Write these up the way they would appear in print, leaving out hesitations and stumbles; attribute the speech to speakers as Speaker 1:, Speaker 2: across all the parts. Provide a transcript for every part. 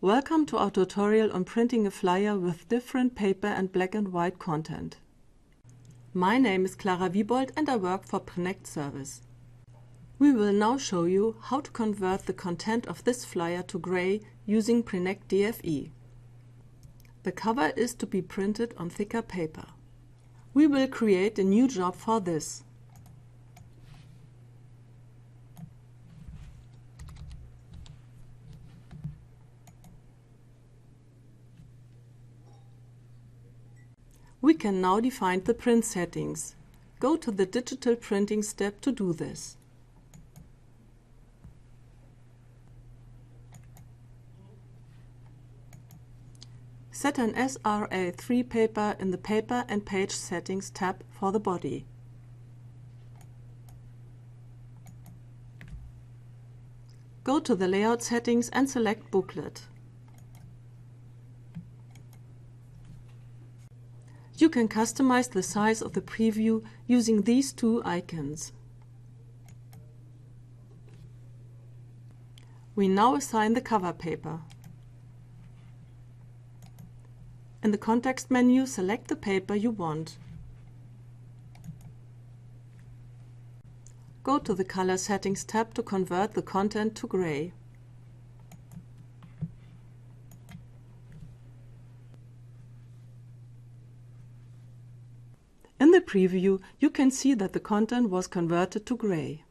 Speaker 1: Welcome to our tutorial on printing a flyer with different paper and black and white content. My name is Clara Wiebold and I work for Prinect Service. We will now show you how to convert the content of this flyer to gray using Prinect DFE. The cover is to be printed on thicker paper. We will create a new job for this. We can now define the print settings. Go to the Digital Printing step to do this. Set an SRA3 paper in the Paper and Page Settings tab for the body. Go to the Layout settings and select Booklet. You can customize the size of the preview using these two icons. We now assign the cover paper. In the context menu, select the paper you want. Go to the Color Settings tab to convert the content to gray. In the preview, you can see that the content was converted to gray.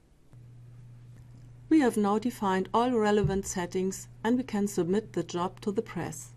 Speaker 1: We have now defined all relevant settings and we can submit the job to the press.